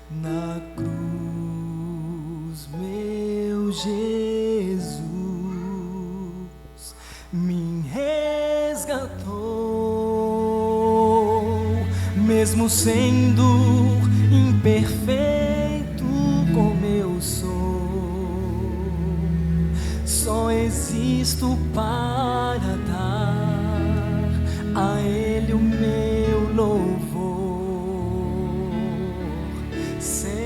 Na cruz, meu Jesus me resgatou, mesmo sendo imperfeito como eu sou. Só existo para dar a Ele o meu louvor. Senhor,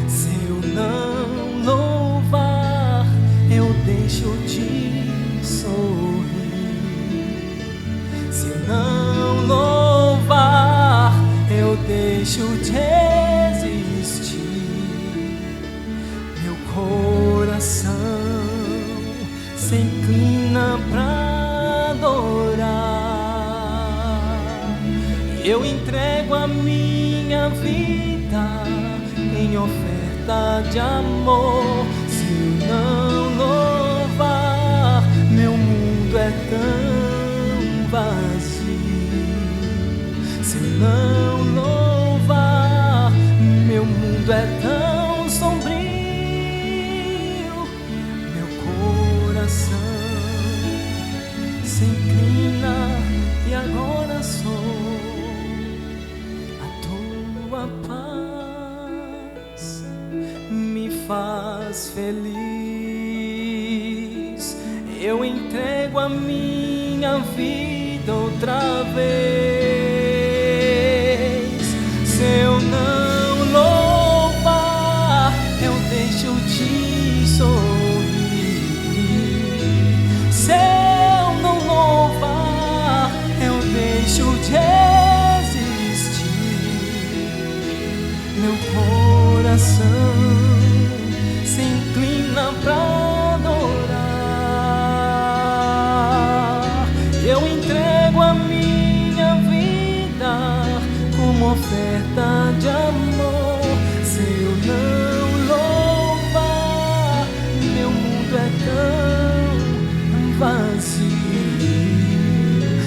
se eu não louvar, eu deixo de sorrir. Se eu não louvar, eu deixo de existir. Meu coração se inclina pra adorar. Eu entrego a minha vida em oferta de amor. Se eu não louvar, meu mundo é tão vazio. Se eu não louvar, meu mundo é tão sombrio. Meu coração se inclina e agora sou a tua paz, me faz feliz. Eu entrego a minha vida outra vez. Se eu não louvar, eu deixo de sorrir. Se eu não louvar, eu deixo de existir. Meu coração se inclina pra adorar. Eu entrego a minha vida como oferta de amor. Se eu não louvar, meu mundo é tão vazio.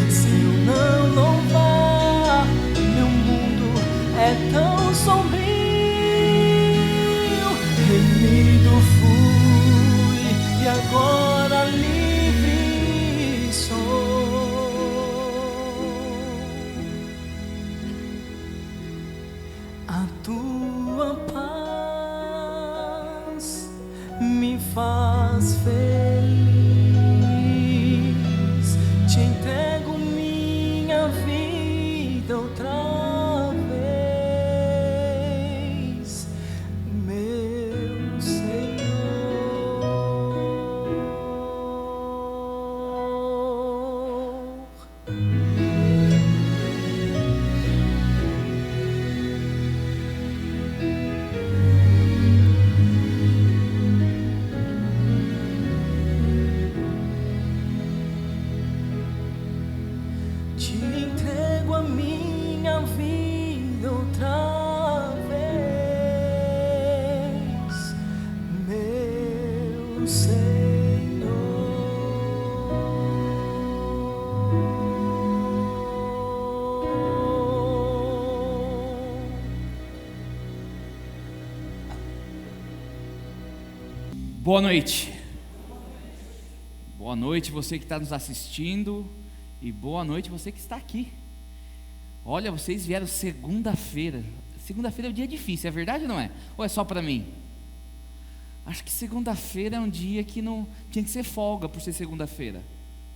Se eu não louvar, meu mundo é tão sombrio. Remido fui e agora livre sou. A tua paz me faz feliz. Te entrego minha vida outra vez, meu Senhor. Te entrego a minha vida outra vez, meu Senhor. Boa noite. Boa noite você que está nos assistindo e boa noite você que está aqui. Olha, vocês vieram segunda-feira. Segunda-feira é um dia difícil, é verdade ou não é? Ou é só para mim? Acho que segunda-feira é um dia que não tinha que ser folga por ser segunda-feira,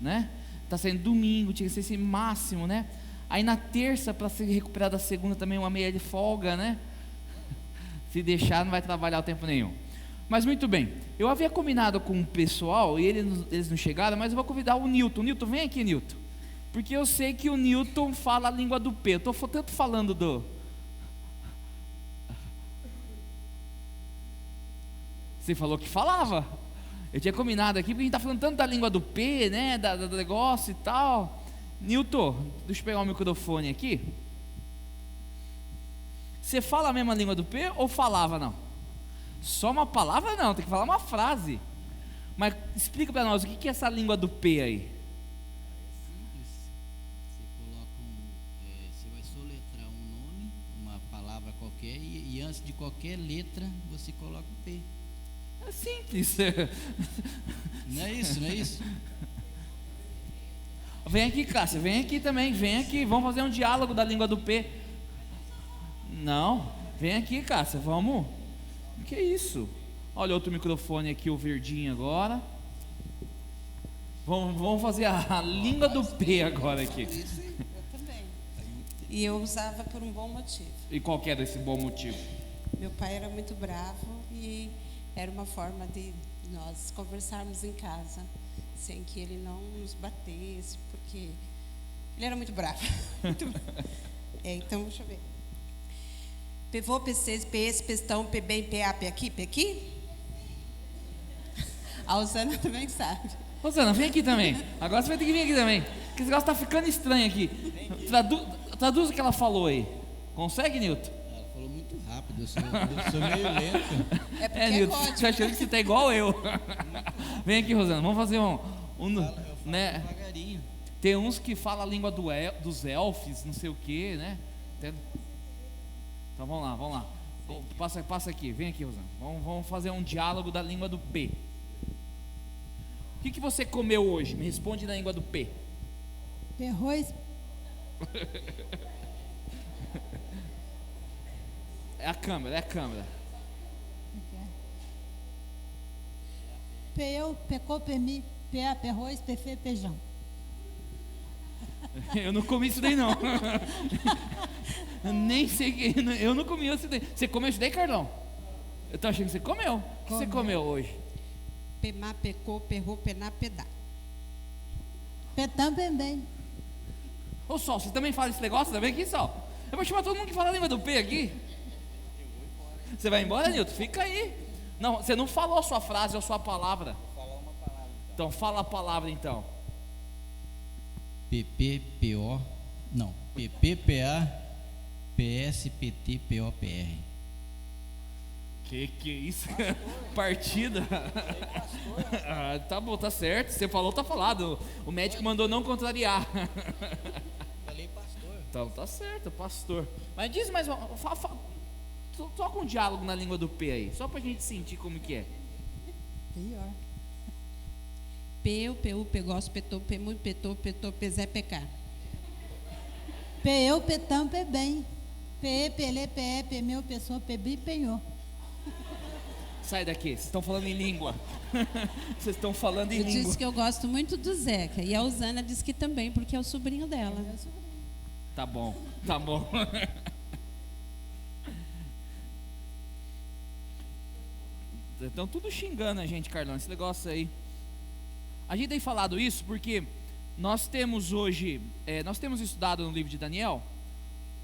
né? Tá saindo domingo, tinha que ser esse máximo, né? Aí na terça, para se recuperar da segunda também uma meia de folga, né? Se deixar não vai trabalhar o tempo nenhum. Mas muito bem, eu havia combinado com o pessoal e eles não chegaram, mas eu vou convidar o Newton. Newton, vem aqui, Newton, porque eu sei que o Newton fala a língua do P. Eu estou tanto falando do... Você falou que falava. Eu tinha combinado aqui, porque a gente está falando tanto da língua do P, né, do negócio e tal. Newton, deixa eu pegar o microfone aqui. Você fala a mesma língua do P ou falava não? Só uma palavra não, tem que falar uma frase. Mas explica para nós, o que é essa língua do P aí? É simples. Você coloca você vai soletrar um nome, uma quer e antes de qualquer letra você coloca o P. É simples. Não é isso, não é isso? Vem aqui, Cássia, vem aqui também, vem aqui, vamos fazer um diálogo da língua do P. Não, vem aqui, Cássia, vamos. Que isso? Olha outro microfone aqui, o verdinho agora. Vamos fazer a língua do P agora aqui. Eu também. E eu usava por um bom motivo. E qual que era esse bom motivo? Meu pai era muito bravo e era uma forma de nós conversarmos em casa, sem que ele não nos batesse, porque ele era muito bravo. Muito bravo. Então, deixa eu ver. Pevô, P6, PS, Pestão, PB, PA, PAQ. A Rosana também sabe. Rosana, vem aqui também. Agora você vai ter que vir aqui também. Porque esse negócio está ficando estranho aqui. Traduz o que ela falou aí. Consegue, Nilton? Ela falou muito rápido, eu sou meio lento. É porque Nilton, código. você achando que você está igual eu. Vem aqui, Rosana, vamos fazer Eu falo né? devagarinho. Tem uns que falam a língua dos elfos, não sei o que, né? Então vamos lá. Passa aqui, vem aqui, Rosana. Vamos fazer um diálogo da língua do P. O que você comeu hoje? Me responde na língua do P. Arroz, É a câmera. peu, pecou, pemi, pea, perroz, pefe, feijão. Eu não comi isso daí não. Eu nem sei que. Eu não comi isso daí. Você comeu isso daí, Carlão? Eu tô achando que você comeu. O que você comeu hoje? Pemá, pecou, perrou, pená, pedá. Petã, bem. Ô Sol, você também fala esse negócio? Vem aqui, Sol. Eu vou chamar todo mundo que fala a língua do P aqui. Você vai embora, Nilton? Fica aí. Não, você não falou a sua frase ou a sua palavra. Vou falar uma palavra. Então fala a palavra então. PPPO, não, PPPA, PSPT, POPR. Que é isso? Partida. Ah, tá bom, tá certo. Você falou, tá falado. O médico mandou não contrariar. Falei pastor. Então tá certo, pastor. Mas diz mais uma. Toca um diálogo na língua do P aí, só pra gente sentir como que é. Pior. Peu, peu, pegós, petou, pemu, petou, pezé, pecar. Peu, petã, bem. Pe, pele, pe, pemeu, pessoa, pebri, penhou. Sai daqui, vocês estão falando em língua. Vocês estão falando em Eu língua. disse que eu gosto muito do Zeca. E a Usana disse que também, porque é o sobrinho dela. Tá bom. Estão tudo xingando a gente, Carlão, esse negócio aí. A gente tem falado isso porque nós temos hoje, nós temos estudado no livro de Daniel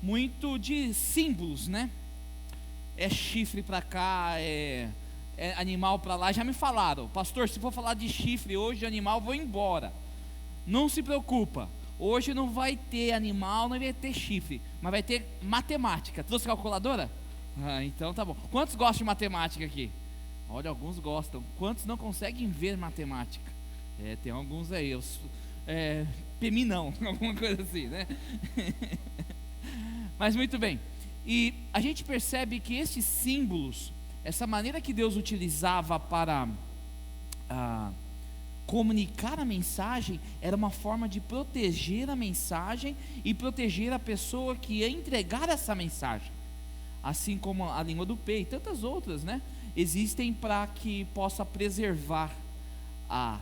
muito de símbolos, né? É chifre para cá, é animal para lá. Já me falaram, pastor, se for falar de chifre hoje, de animal, vou embora. Não se preocupa, hoje não vai ter animal, não vai ter chifre, mas vai ter matemática. Trouxe calculadora? Ah, então tá bom. Quantos gostam de matemática aqui? Olha, alguns gostam. Quantos não conseguem ver matemática? Tem alguns aí. PMI não, alguma coisa assim, né? Mas muito bem. E a gente percebe que esses símbolos, essa maneira que Deus utilizava para comunicar a mensagem, era uma forma de proteger a mensagem e proteger a pessoa que ia entregar essa mensagem. Assim como a língua do P e tantas outras, né? Existem para que possa preservar a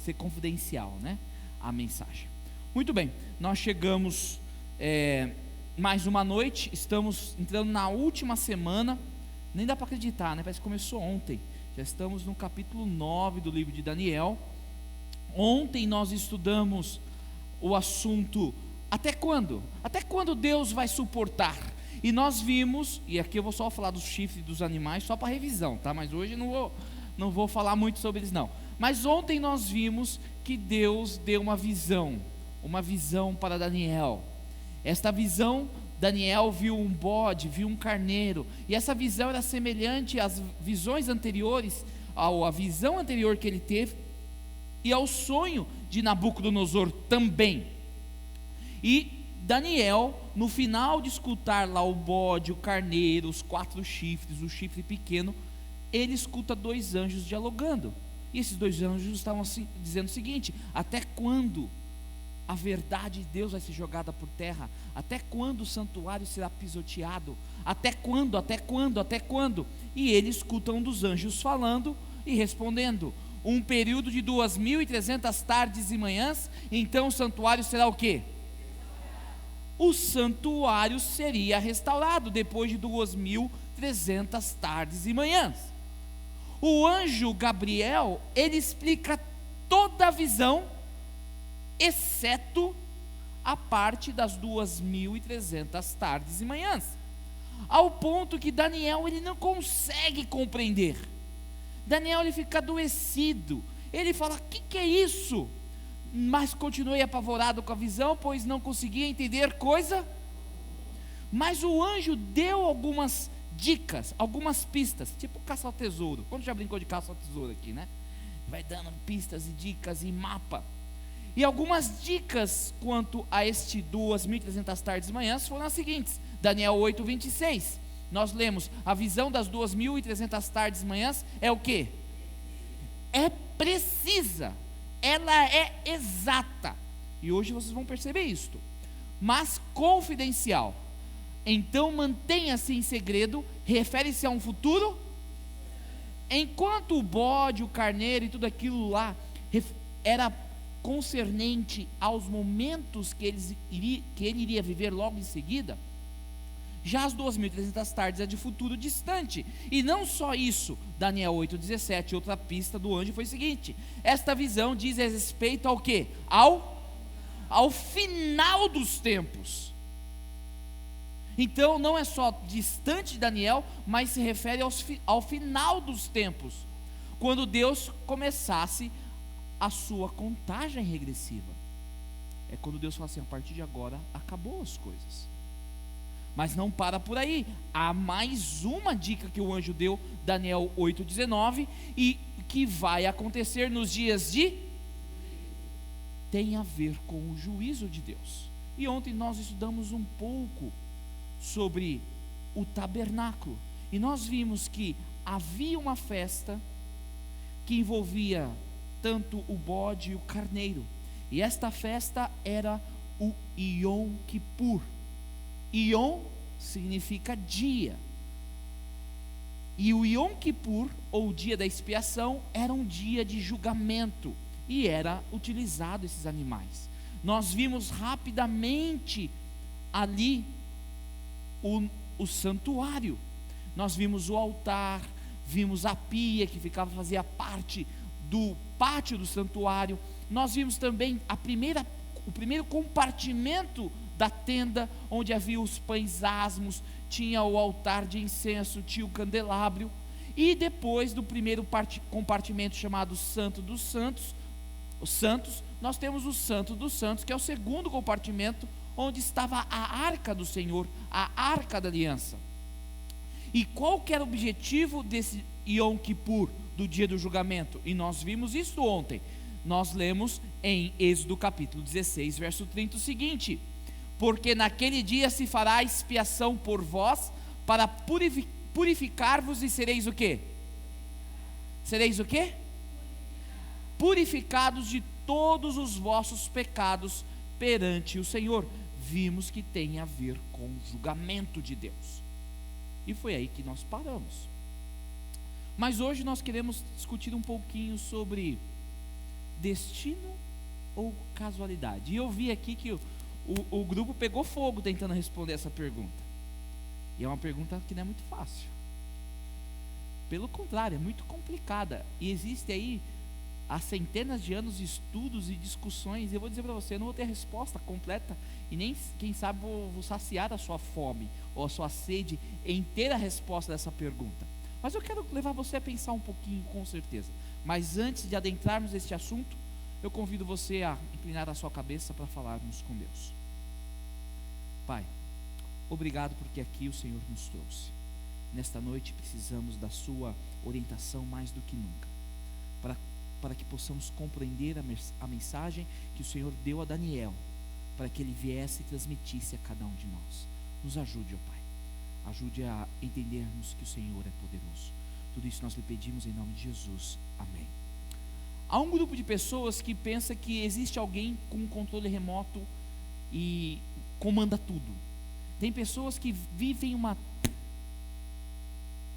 ser confidencial, né? A mensagem. Muito bem, nós chegamos mais uma noite, estamos entrando na última semana, nem dá para acreditar, né? Parece que começou ontem. Já estamos no capítulo 9 do livro de Daniel. Ontem nós estudamos o assunto até quando? Até quando Deus vai suportar? E nós vimos, e aqui eu vou só falar dos chifres dos animais, só para revisão, tá? Mas hoje não vou falar muito sobre eles não. Mas ontem nós vimos que Deus deu uma visão para Daniel. Esta visão, Daniel viu um bode, viu um carneiro, e essa visão era semelhante às visões anteriores, à visão anterior que ele teve, e ao sonho de Nabucodonosor também. E Daniel, no final de escutar lá o bode, o carneiro, os 4 chifres, o chifre pequeno, ele escuta 2 anjos dialogando. E esses 2 anjos estavam assim, dizendo o seguinte: até quando a verdade de Deus vai ser jogada por terra? Até quando o santuário será pisoteado? Até quando? Até quando? Até quando? E ele escuta um dos anjos falando e respondendo: um período de 2.300 tardes e manhãs, então o santuário será o quê? O santuário seria restaurado depois de 2.300 tardes e manhãs. O anjo Gabriel, ele explica toda a visão, exceto a parte das 2.300 tardes e manhãs, ao ponto que Daniel, ele não consegue compreender. Daniel, ele fica adoecido, ele fala: o que é isso? Mas continuei apavorado com a visão, pois não conseguia entender coisa. Mas o anjo deu algumas dicas, algumas pistas, tipo caça ao tesouro. Quando já brincou de caça ao tesouro aqui, né? Vai dando pistas e dicas e mapa. E algumas dicas quanto a este 2.300 tardes e manhãs foram as seguintes. Daniel 8:26. Nós lemos: a visão das 2.300 tardes e manhãs é o quê? É precisa, ela é exata. E hoje vocês vão perceber isto. Mas confidencial. Então mantenha-se em segredo. Refere-se a um futuro. Enquanto o bode, o carneiro e tudo aquilo lá era concernente aos momentos que ele iria viver logo em seguida, já as 2.300 tardes é de futuro distante. E não só isso, Daniel 8:17, outra pista do anjo foi o seguinte: esta visão diz respeito ao quê? Ao final dos tempos. Então não é só distante de Daniel, mas se refere ao final dos tempos, quando Deus começasse a sua contagem regressiva. É quando Deus fala assim: a partir de agora acabou as coisas. Mas não para por aí. Há mais uma dica que o anjo deu, Daniel 8:19, e que vai acontecer nos dias de... tem a ver com o juízo de Deus. E ontem nós estudamos um pouco sobre o tabernáculo, e nós vimos que havia uma festa que envolvia tanto o bode e o carneiro, e esta festa era o Yom Kippur. Yom significa dia, e o Yom Kippur, ou dia da expiação, era um dia de julgamento, e era utilizado esses animais. Nós vimos rapidamente ali o santuário, nós vimos o altar, vimos a pia que fazia parte do pátio do santuário. Nós vimos também o primeiro compartimento da tenda, onde havia os pães asmos, tinha o altar de incenso, tinha o candelabro. E depois do primeiro compartimento, chamado Santo dos Santos, os Santos, nós temos o Santo dos Santos, que é o segundo compartimento, onde estava a arca do Senhor, a arca da aliança. E qual que era o objetivo desse Yom Kippur, do dia do julgamento? E nós vimos isso ontem. Nós lemos em Êxodo capítulo 16, verso 30 o seguinte: porque naquele dia se fará expiação por vós, para purificar-vos, e sereis o quê? Sereis o quê? Purificados de todos os vossos pecados perante o Senhor. Vimos que tem a ver com o julgamento de Deus, e foi aí que nós paramos. Mas hoje nós queremos discutir um pouquinho sobre destino ou casualidade. E eu vi aqui que o grupo pegou fogo tentando responder essa pergunta, e é uma pergunta que não é muito fácil, pelo contrário, é muito complicada, e existe aí há centenas de anos de estudos e discussões. E eu vou dizer para você, eu não vou ter a resposta completa, e nem, quem sabe, vou saciar a sua fome ou a sua sede em ter a resposta dessa pergunta. Mas eu quero levar você a pensar um pouquinho, com certeza. Mas antes de adentrarmos neste assunto, eu convido você a inclinar a sua cabeça para falarmos com Deus. Pai, obrigado porque aqui o Senhor nos trouxe. Nesta noite precisamos da sua orientação mais do que nunca, para que possamos compreender a mensagem que o Senhor deu a Daniel, para que Ele viesse e transmitisse a cada um de nós. Nos ajude, ó Pai. Ajude a entendermos que o Senhor é poderoso. Tudo isso nós lhe pedimos em nome de Jesus. Amém. Há um grupo de pessoas que pensa que existe alguém com controle remoto e comanda tudo. Tem pessoas que vivem uma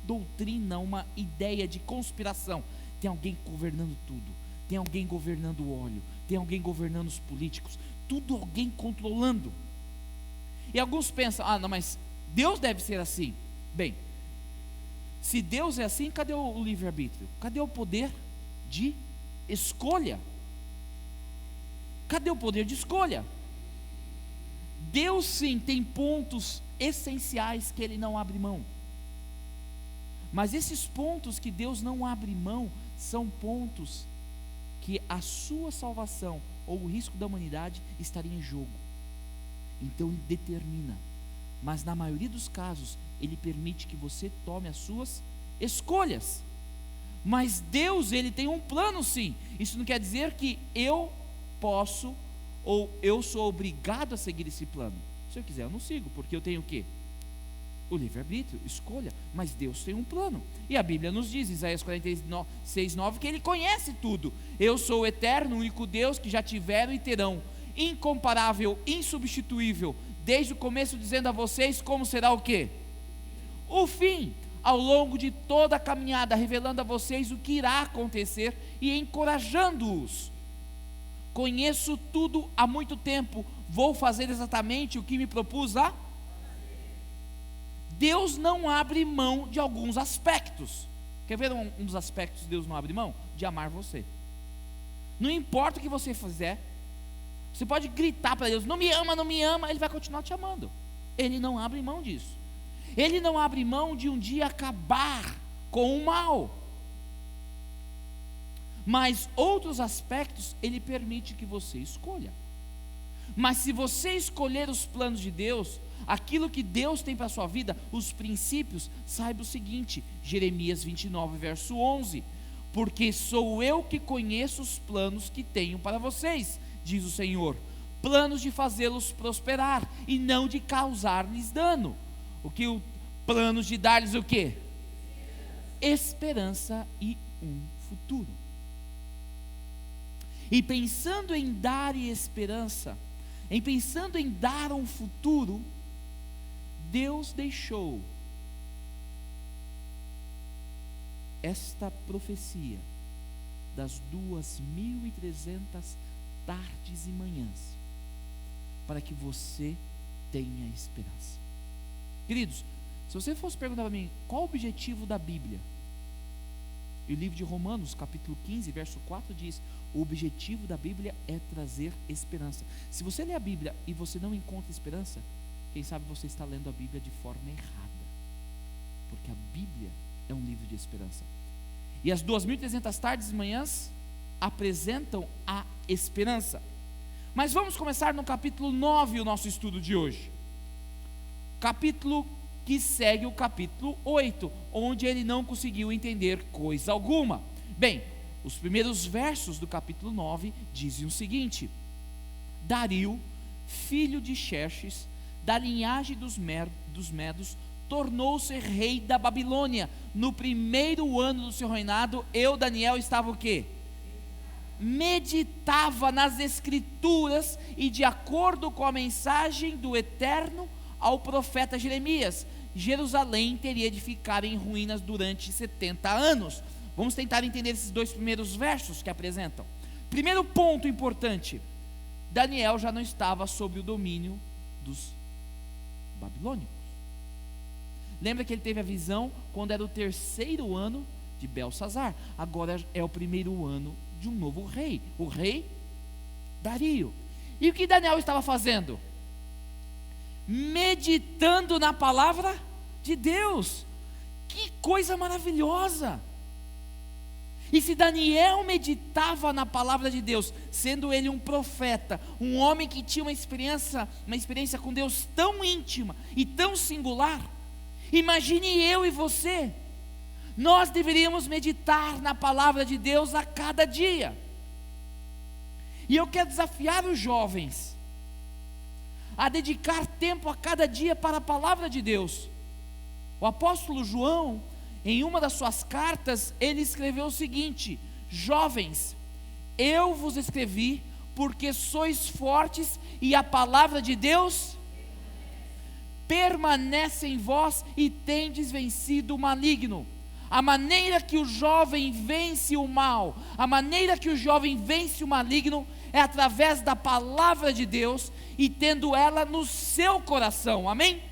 doutrina, uma ideia de conspiração. Tem alguém governando tudo. Tem alguém governando o óleo. Tem alguém governando os políticos. Tudo alguém controlando. E alguns pensam, não, mas Deus deve ser assim. Bem, se Deus é assim, cadê o livre-arbítrio? Cadê o poder de escolha? Cadê o poder de escolha? Deus sim tem pontos essenciais que Ele não abre mão. Mas esses pontos que Deus não abre mão são pontos que a sua salvação ou o risco da humanidade estaria em jogo. Então Ele determina. Mas na maioria dos casos, Ele permite que você tome as suas escolhas. Mas Deus, Ele tem um plano sim. Isso não quer dizer que eu posso ou eu sou obrigado a seguir esse plano. Se eu quiser eu não sigo, porque eu tenho o quê? O livre-arbítrio, escolha. Mas Deus tem um plano. E a Bíblia nos diz, Isaías 46:9, que Ele conhece tudo. Eu sou o eterno, o único Deus que já tiveram e terão. Incomparável, insubstituível. Desde o começo dizendo a vocês como será o quê? O fim. Ao longo de toda a caminhada, revelando a vocês o que irá acontecer e encorajando-os. Conheço tudo há muito tempo, vou fazer exatamente o que me propus a. Deus não abre mão de alguns aspectos. Quer ver um dos aspectos que Deus não abre mão? De amar você. Não importa o que você fizer, você pode gritar para Deus, não me ama, não me ama, Ele vai continuar te amando. Ele não abre mão disso. Ele não abre mão de um dia acabar com o mal. Mas outros aspectos Ele permite que você escolha. Mas se você escolher os planos de Deus, aquilo que Deus tem para a sua vida, os princípios, saiba o seguinte, Jeremias 29, verso 11, porque sou eu que conheço os planos que tenho para vocês, diz o Senhor, planos de fazê-los prosperar e não de causar-lhes dano. Planos de dar-lhes o quê? Esperança e um futuro. E pensando em dar e esperança, pensando em dar um futuro, Deus deixou esta profecia das 2.300 tardes e manhãs para que você tenha esperança. Queridos, se você fosse perguntar para mim qual o objetivo da Bíblia, e o livro de Romanos, capítulo 15, verso 4 diz, o objetivo da Bíblia é trazer esperança. Se você lê a Bíblia e você não encontra esperança, quem sabe você está lendo a Bíblia de forma errada, porque a Bíblia é um livro de esperança. E as 2.300 tardes e manhãs apresentam a esperança. Mas vamos começar no capítulo 9 o nosso estudo de hoje, capítulo que segue o capítulo 8, onde ele não conseguiu entender coisa alguma. Bem, os primeiros versos do capítulo 9 dizem o seguinte: Dario, filho de Xerxes, da linhagem dos Medos, tornou-se rei da Babilônia. No primeiro ano do seu reinado, eu, Daniel, estava o quê? Meditava nas Escrituras e de acordo com a mensagem do Eterno ao profeta Jeremias, Jerusalém teria de ficar em ruínas durante 70 anos. Vamos tentar entender esses dois primeiros versos que apresentam. Primeiro ponto importante: Daniel já não estava sob o domínio dos babilônicos. Lembra que ele teve a visão quando era o terceiro ano de Belsazar. Agora é o primeiro ano de um novo rei, o rei Dario. E o que Daniel estava fazendo? Meditando na palavra de Deus. Que coisa maravilhosa! E se Daniel meditava na palavra de Deus, sendo ele um profeta, um homem que tinha uma experiência com Deus tão íntima e tão singular, imagine eu e você. Nós deveríamos meditar na palavra de Deus a cada dia. E eu quero desafiar os jovens a dedicar tempo a cada dia para a palavra de Deus. O apóstolo João, em uma das suas cartas, ele escreveu o seguinte: jovens, eu vos escrevi porque sois fortes e a palavra de Deus permanece em vós e tendes vencido o maligno. A maneira que o jovem vence o mal, a maneira que o jovem vence o maligno é através da palavra de Deus e tendo ela no seu coração, amém?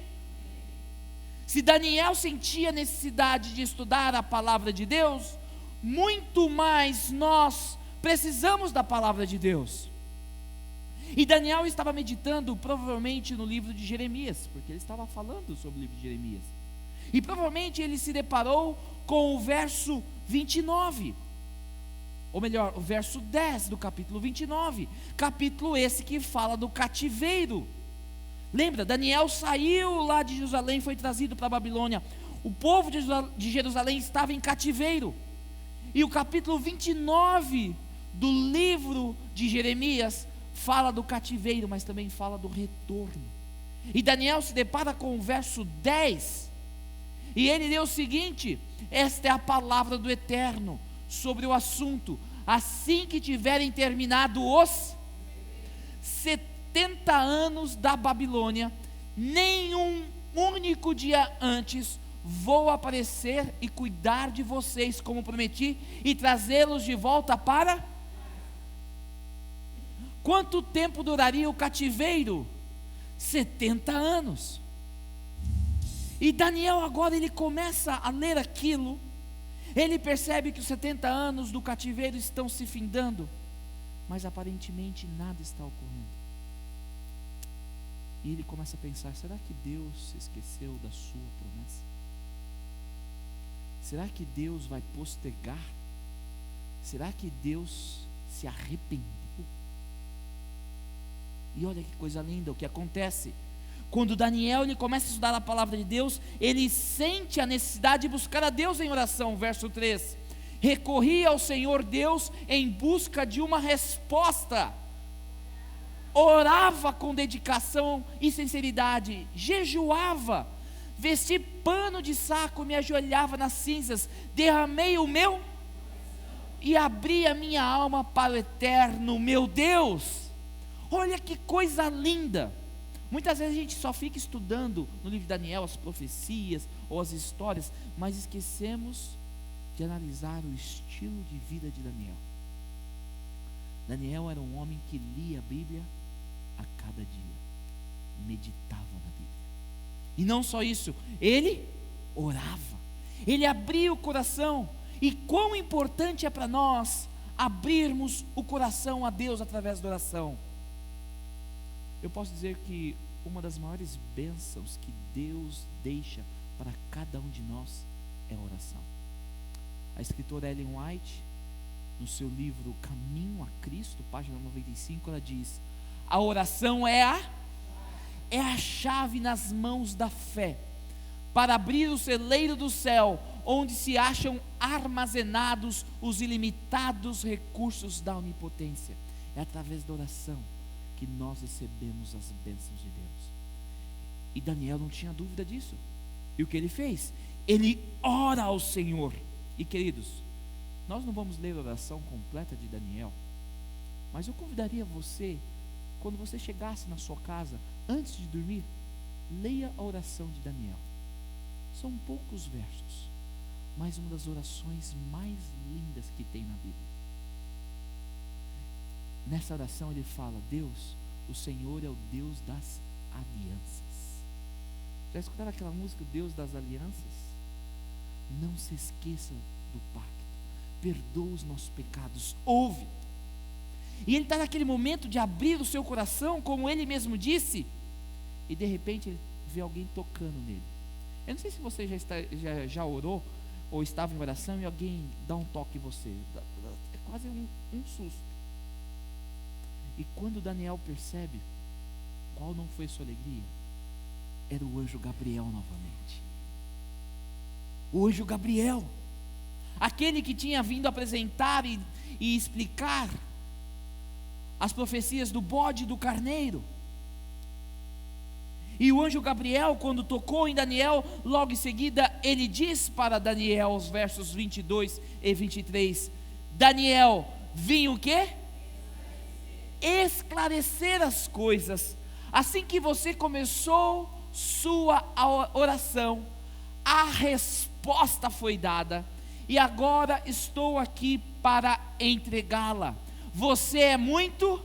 Se Daniel sentia necessidade de estudar a palavra de Deus, muito mais nós precisamos da palavra de Deus. E Daniel estava meditando provavelmente no livro de Jeremias, porque ele estava falando sobre o livro de Jeremias. E provavelmente ele se deparou com o verso 29, ou melhor, o verso 10 do capítulo 29, capítulo esse que fala do cativeiro. Lembra, Daniel saiu lá de Jerusalém, foi trazido para a Babilônia. O povo de Jerusalém estava em cativeiro. E o capítulo 29 do livro de Jeremias fala do cativeiro, mas também fala do retorno. E Daniel se depara com o verso 10, e ele lê o seguinte: esta é a palavra do Eterno sobre o assunto: assim que tiverem terminado os 70 anos da Babilônia, nenhum único dia antes vou aparecer e cuidar de vocês como prometi e trazê-los de volta para... Quanto tempo duraria o cativeiro? 70 anos. E Daniel agora ele começa a ler aquilo. Ele percebe que os 70 anos do cativeiro estão se findando, mas aparentemente nada está ocorrendo. E ele começa a pensar: será que Deus se esqueceu da sua promessa? Será que Deus vai postergar? Será que Deus se arrependeu? E olha que coisa linda o que acontece. Quando Daniel ele começa a estudar a palavra de Deus, ele sente a necessidade de buscar a Deus em oração. Verso 3: recorri ao Senhor Deus em busca de uma resposta. Orava com dedicação e sinceridade, jejuava, vesti pano de saco, me ajoelhava nas cinzas, derramei o meu e abri a minha alma para o eterno meu Deus. Olha que coisa linda. Muitas vezes a gente só fica estudando no livro de Daniel as profecias ou as histórias, mas esquecemos de analisar o estilo de vida de Daniel. Daniel era um homem que lia a Bíblia a cada dia, meditava na Bíblia. E não só isso, ele orava, ele abria o coração. E quão importante é para nós abrirmos o coração a Deus através da oração. Eu posso dizer que uma das maiores bênçãos que Deus deixa para cada um de nós é a oração. A escritora Ellen White, no seu livro Caminho a Cristo, página 95, ela diz: a oração é a chave nas mãos da fé, para abrir o celeiro do céu, onde se acham armazenados os ilimitados recursos da onipotência. É através da oração que nós recebemos as bênçãos de Deus. E Daniel não tinha dúvida disso. E o que ele fez? Ele ora ao Senhor. E queridos, nós não vamos ler a oração completa de Daniel, mas eu convidaria você, quando você chegasse na sua casa, antes de dormir, leia a oração de Daniel. São poucos versos, mas uma das orações mais lindas que tem na Bíblia. Nessa oração ele fala: Deus, o Senhor é o Deus das alianças. Já escutaram aquela música, o Deus das alianças? Não se esqueça do pacto, perdoa os nossos pecados, ouve. E ele está naquele momento de abrir o seu coração, como ele mesmo disse, e de repente ele vê alguém tocando nele. Eu não sei se você já orou, ou estava em oração e alguém dá um toque em você, é quase um susto. E quando Daniel percebe, qual não foi sua alegria? Era o anjo Gabriel novamente. O anjo Gabriel, aquele que tinha vindo apresentar e explicar as profecias do bode e do carneiro. E o anjo Gabriel, quando tocou em Daniel, logo em seguida, ele diz para Daniel, os versos 22 e 23, Daniel, vim o quê? Esclarecer as coisas. Assim que você começou sua oração, a resposta foi dada, e agora estou aqui para entregá-la. Você é muito,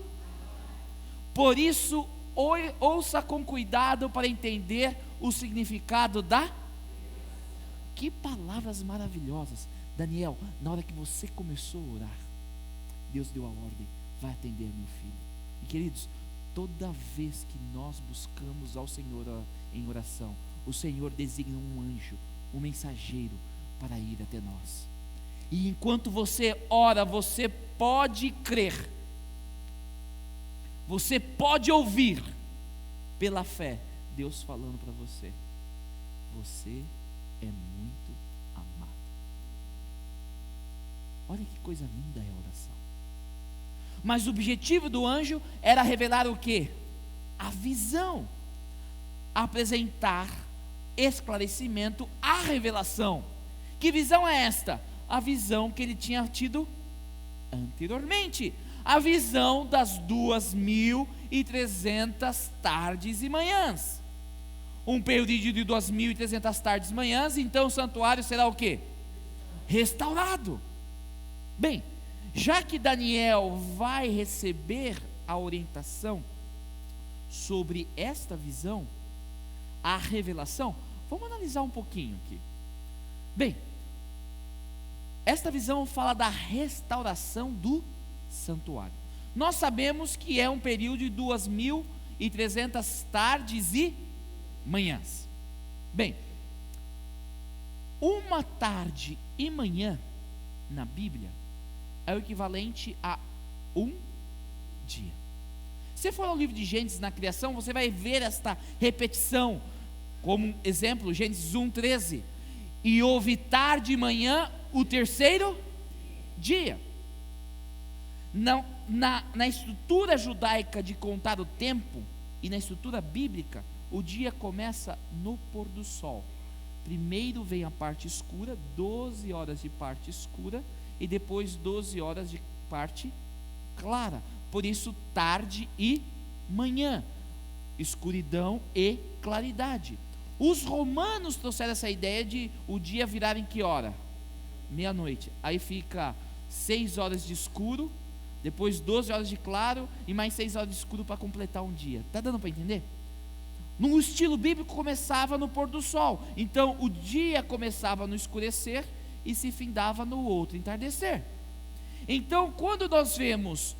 por isso ouça com cuidado para entender o significado da... Que palavras maravilhosas. Daniel, na hora que você começou a orar, Deus deu a ordem, vai atender meu filho. E queridos, toda vez que nós buscamos ao Senhor em oração, o Senhor designa um anjo, um mensageiro para ir até nós. E enquanto você ora, você pode crer, você pode ouvir pela fé Deus falando para você: você é muito amado. Olha que coisa linda é a oração. Mas o objetivo do anjo era revelar o quê? A visão, apresentar esclarecimento à revelação. Que visão é esta? A visão que ele tinha tido anteriormente, a visão das 2.300 tardes e manhãs. Um período de 2.300 tardes e manhãs, então o santuário será o quê? Restaurado. Bem, já que Daniel vai receber a orientação sobre esta visão, a revelação, vamos analisar um pouquinho aqui. Bem, esta visão fala da restauração do santuário. Nós sabemos que é um período de 2.300 tardes e manhãs. Bem, uma tarde e manhã na Bíblia é o equivalente a um dia. Se for ao livro de Gênesis na criação, você vai ver esta repetição, como exemplo, Gênesis 1:13. E houve tarde e manhã o terceiro dia. Na estrutura judaica de contar o tempo e na estrutura bíblica, o dia começa no pôr do sol. Primeiro vem a parte escura, 12 horas de parte escura, e depois 12 horas de parte clara. Por isso, tarde e manhã, escuridão e claridade. Os romanos trouxeram essa ideia de o dia virar em que hora? Meia-noite. Aí fica 6 horas de escuro, depois 12 horas de claro e mais 6 horas de escuro para completar um dia. Está dando para entender? No estilo bíblico começava no pôr do sol. Então o dia começava no escurecer e se findava no outro entardecer. Então quando nós vemos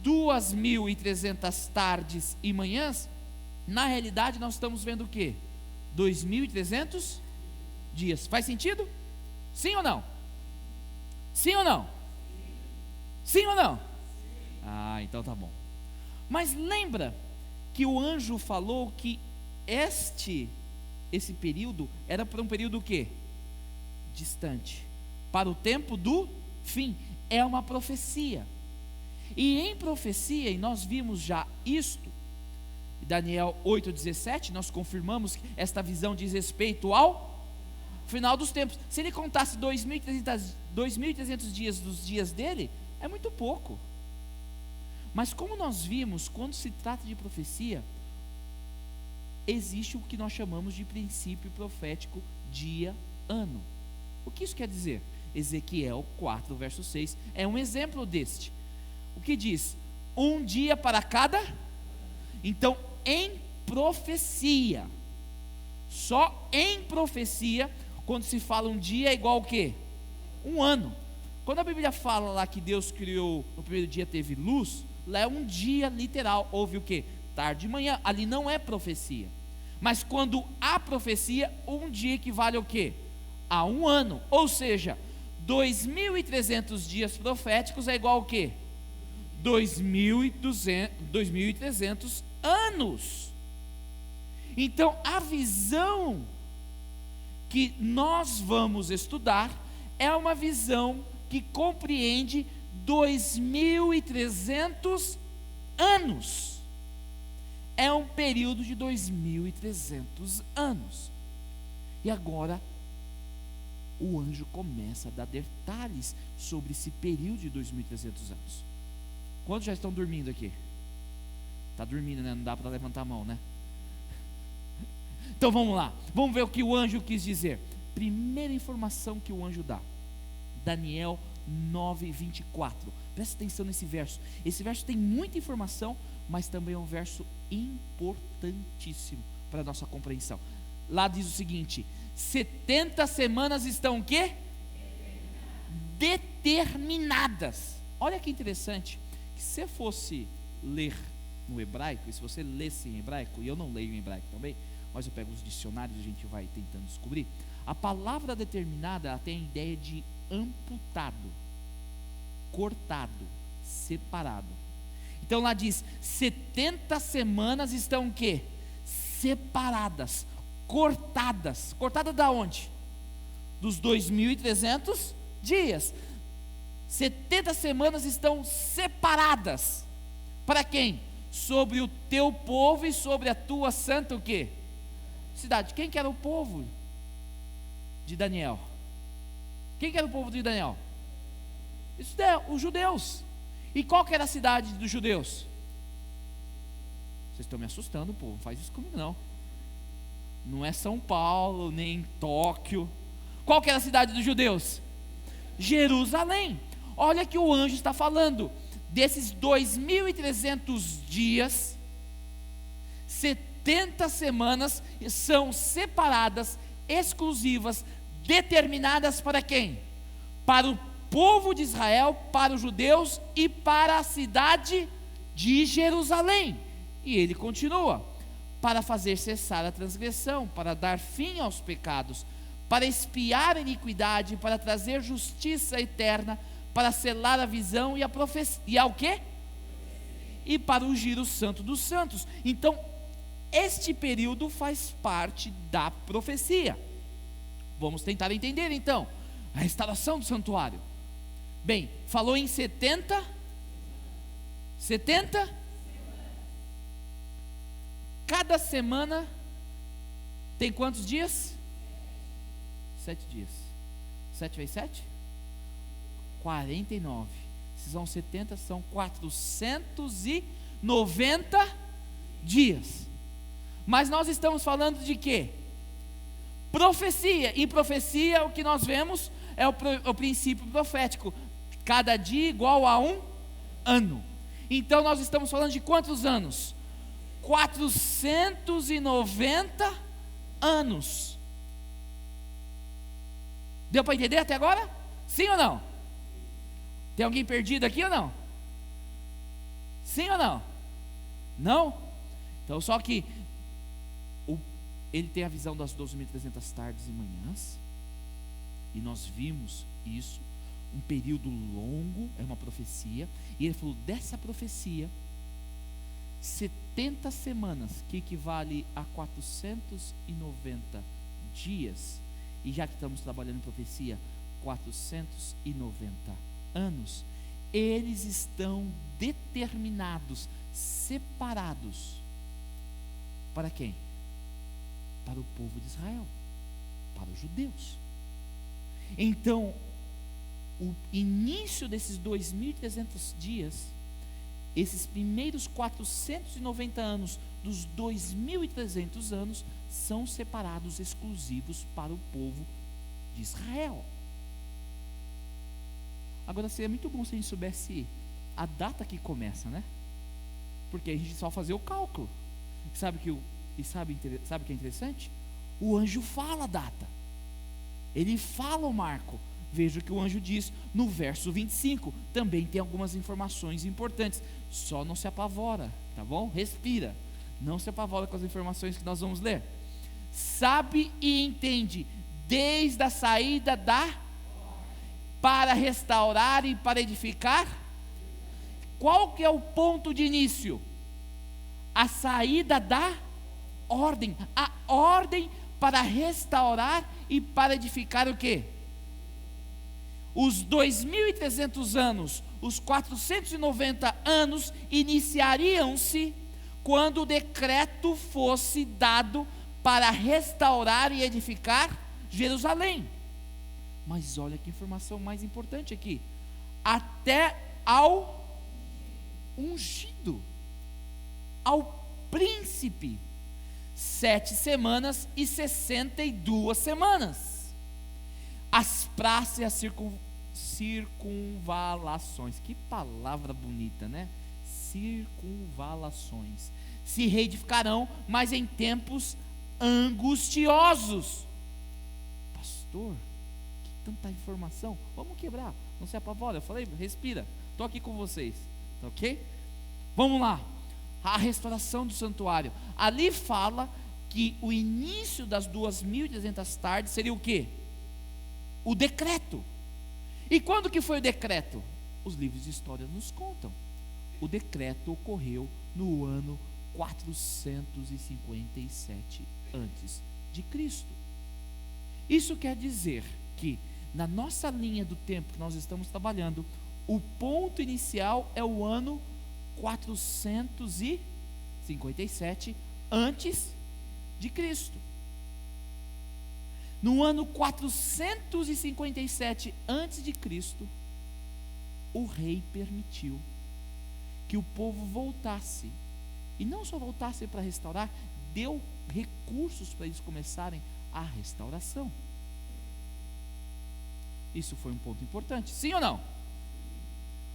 2.300 tardes e manhãs, na realidade nós estamos vendo o quê? 2.300 dias. Faz sentido? Sim ou não? Sim ou não? Sim ou não? Ah, então tá bom. Mas lembra que o anjo falou que esse período era para um período o quê? Distante, para o tempo do fim. É uma profecia. E em profecia, e nós vimos já isto, Daniel 8:17, nós confirmamos que esta visão diz respeito ao final dos tempos. Se ele contasse 2.300 dias dos dias dele, é muito pouco. Mas como nós vimos, quando se trata de profecia, existe o que nós chamamos de princípio profético dia-ano. O que isso quer dizer? Ezequiel 4, verso 6, é um exemplo deste. O que diz? Um dia para cada. Então, em profecia, só em profecia, quando se fala um dia é igual o quê? Um ano. Quando a Bíblia fala lá que Deus criou, no primeiro dia teve luz, lá é um dia literal, houve o quê? Tarde e manhã, ali não é profecia. Mas quando há profecia, um dia equivale ao quê? A um ano, ou seja, 2.300 dias proféticos é igual ao quê? 2.300 anos. Então a visão que nós vamos estudar é uma visão que compreende 2.300 anos. é um período de 2.300 anos. E agora o anjo começa a dar detalhes sobre esse período de 2.300 anos. Quantos já estão dormindo aqui? Está dormindo, né? Não dá para levantar a mão, né? Então vamos lá, vamos ver o que o anjo quis dizer. Primeira informação que o anjo dá, Daniel 9:24. Presta atenção nesse verso. Esse verso tem muita informação, mas também é um verso importantíssimo para a nossa compreensão. Lá diz o seguinte: 70 semanas estão o quê? Determinadas. Olha que interessante, que se eu fosse ler no hebraico, e se você lesse em hebraico, e eu não leio em hebraico também, mas eu pego os dicionários e a gente vai tentando descobrir, a palavra determinada, ela tem a ideia de amputado, cortado, separado. Então lá diz, 70 semanas estão o quê? Separadas, cortadas. Cortadas da onde? Dos 2.300 dias. 70 semanas estão separadas. Para quem? Sobre o teu povo e sobre a tua santa o quê? Cidade. Quem que era o povo de Daniel? Quem que era o povo de Daniel? Os judeus. E qual que era a cidade dos judeus? Vocês estão me assustando, povo. Não faz isso comigo não. Não é São Paulo, nem Tóquio. Qual que era a cidade dos judeus? Jerusalém. Olha que o anjo está falando. Desses 2.300 dias, 70 semanas são separadas, exclusivas, determinadas para quem? Para o povo de Israel, para os judeus e para a cidade de Jerusalém. E ele continua: para fazer cessar a transgressão, para dar fim aos pecados, para expiar a iniquidade, para trazer justiça eterna, para selar a visão e a profecia. E ao quê? E para ungir o santo dos santos. Então, este período faz parte da profecia. Vamos tentar entender então a restauração do santuário. Bem, falou em 70. Cada semana tem quantos dias? 7 dias. 7 vezes 7? 49. Se são 70, são 490 dias. Mas nós estamos falando de quê? Profecia. Em profecia, o que nós vemos é o princípio profético. Cada dia igual a um ano. Então nós estamos falando de quantos anos? 490 anos. Deu para entender até agora? Sim ou não? Tem alguém perdido aqui ou não? Sim ou não? Não? Então só que ele tem a visão das 12.300 tardes e manhãs, e nós vimos isso, um período longo, é uma profecia, e ele falou dessa profecia, 70 semanas, que equivale a 490 dias, e já que estamos trabalhando em profecia, 490 anos, eles estão determinados, separados, para quem? Para o povo de Israel, para os judeus. Então, o início desses 2.300 dias, esses primeiros 490 anos dos 2.300 anos, são separados exclusivos para o povo de Israel. Agora seria muito bom se a gente soubesse a data que começa, né? Porque a gente só fazer o cálculo. Sabe o que é interessante? O anjo fala a data. Ele fala o marco. Veja o que o anjo diz no verso 25. Também tem algumas informações importantes. Só não se apavora, tá bom? Respira. Não se apavora com as informações que nós vamos ler. Sabe e entende desde a saída para restaurar e para edificar. Qual que é o ponto de início? A saída da ordem. A ordem para restaurar e para edificar o quê? Os 2.300 anos, os 490 anos iniciariam-se quando o decreto fosse dado para restaurar e edificar Jerusalém. Mas olha que informação mais importante aqui: até ao ungido, ao príncipe, 7 semanas e 62 semanas. As praças e as circunvalações, que palavra bonita, né? Circunvalações se reedificarão, mas em tempos angustiosos. Pastor, que tanta informação, vamos quebrar, não se apavora. Eu falei, respira, estou aqui com vocês, tá ok? Vamos lá. A restauração do santuário, ali fala que o início das 2.300 tardes seria o quê? O decreto. E quando que foi o decreto? Os livros de história nos contam. O decreto ocorreu no ano 457 antes de Cristo. Isso quer dizer que na nossa linha do tempo que nós estamos trabalhando, o ponto inicial é o ano 457 antes de Cristo. No ano 457 antes de Cristo, o rei permitiu que o povo voltasse, e não só voltasse para restaurar, deu recursos para eles começarem a restauração. Isso foi um ponto importante, sim ou não?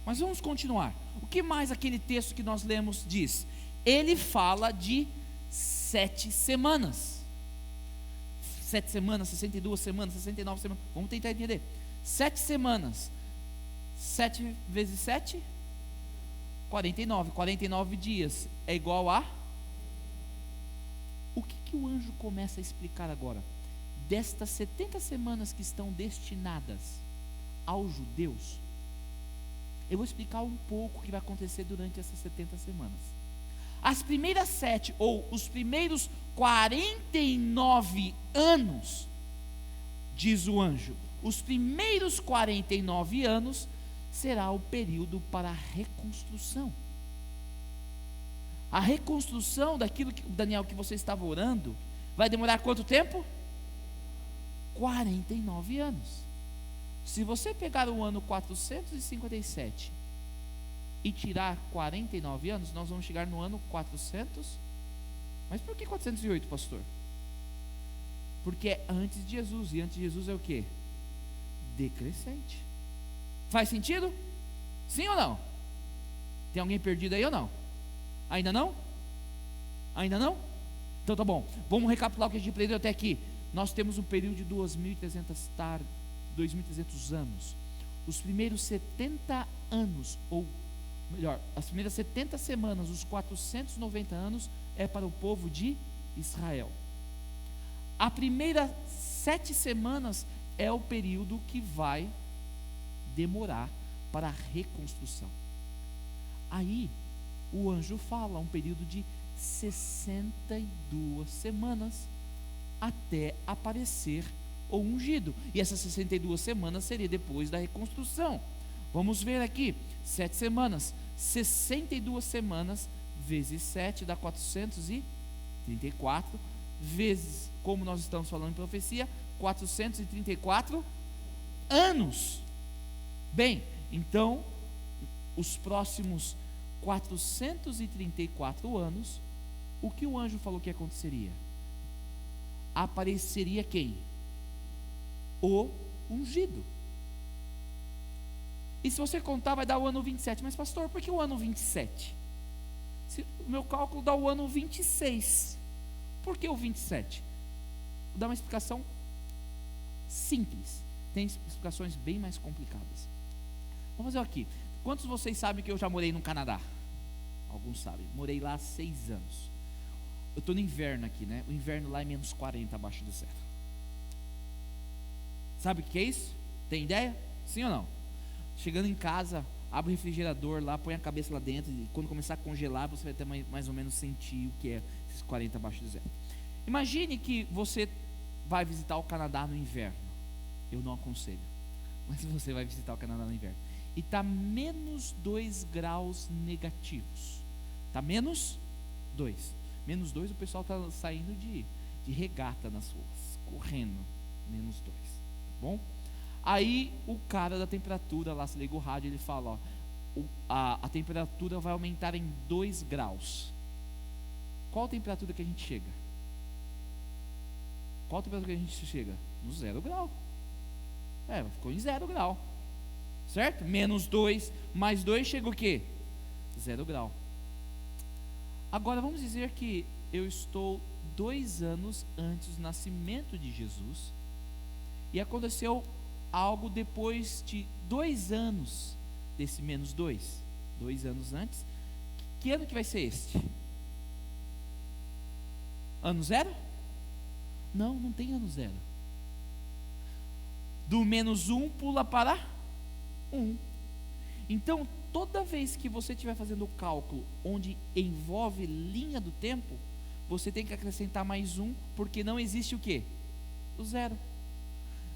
Mas vamos continuar. O que mais aquele texto que nós lemos diz? Ele fala de 7 semanas. 7 semanas, 62 semanas, 69 semanas. Vamos tentar entender. 7 semanas. 7 vezes 7? 49. 49 dias é igual a... O que o anjo começa a explicar agora? Destas 70 semanas que estão destinadas aos judeus, eu vou explicar um pouco o que vai acontecer durante essas 70 semanas. As primeiras 7, ou os primeiros 49 anos, diz o anjo, os primeiros 49 anos será o período para a reconstrução. A reconstrução daquilo que, Daniel, que você estava orando, vai demorar quanto tempo? 49 anos. Se você pegar o ano 457 e tirar 49 anos, nós vamos chegar no ano 400. Mas por que 408, pastor? Porque é antes de Jesus, e antes de Jesus é o que? Decrescente. Faz sentido? Sim ou não? Tem alguém perdido aí ou não? Ainda não? Ainda não? Então tá bom, vamos recapitular o que a gente aprendeu até aqui. Nós temos um período de 2.300 anos. Os primeiros 70 anos, ou melhor, as primeiras 70 semanas, os 490 anos, é para o povo de Israel. A primeira 7 semanas é o período que vai demorar para a reconstrução. Aí, o anjo fala um período de 62 semanas até aparecer o ungido. E essas 62 semanas seria depois da reconstrução. Vamos ver aqui, 7 semanas, 62 semanas vezes 7 dá 434, vezes, como nós estamos falando em profecia, 434 anos. Bem, então, os próximos 434 anos, o que o anjo falou que aconteceria? Apareceria quem? O ungido. E se você contar, vai dar o ano 27. Mas pastor, por que o ano 27? O meu cálculo dá o ano 26. Por que o 27? Vou dar uma explicação simples. Tem explicações bem mais complicadas. Vamos fazer aqui. Quantos de vocês sabem que eu já morei no Canadá? Alguns sabem. Morei lá há 6 anos. Eu estou no inverno aqui, né? O inverno lá é menos 40 abaixo do zero. Sabe o que é isso? Tem ideia? Sim ou não? Chegando em casa, abre o refrigerador lá, põe a cabeça lá dentro, e quando começar a congelar, você vai ter mais ou menos sentir o que é esses 40 abaixo do zero. Imagine que você vai visitar o Canadá no inverno. Eu não aconselho, mas você vai visitar o Canadá no inverno. E está menos 2 graus negativos. Está menos 2. Menos 2, o pessoal está saindo de regata nas ruas, correndo. Menos 2, tá bom? Aí o cara da temperatura lá, se liga o rádio, ele fala, ó, a temperatura vai aumentar em 2 graus. Qual a temperatura que a gente chega? Qual a temperatura que a gente chega? No 0 grau. Ficou em 0 grau. Certo? Menos 2, mais 2 chega o quê? 0 grau. Agora vamos dizer que eu estou 2 anos antes do nascimento de Jesus e aconteceu algo depois de 2 anos desse menos 2. 2 anos antes. Que ano que vai ser este? Ano 0? Não, não tem ano 0. Do menos 1 pula para 1. Então, toda vez que você estiver fazendo o cálculo onde envolve linha do tempo, você tem que acrescentar mais 1, porque não existe o quê? O 0.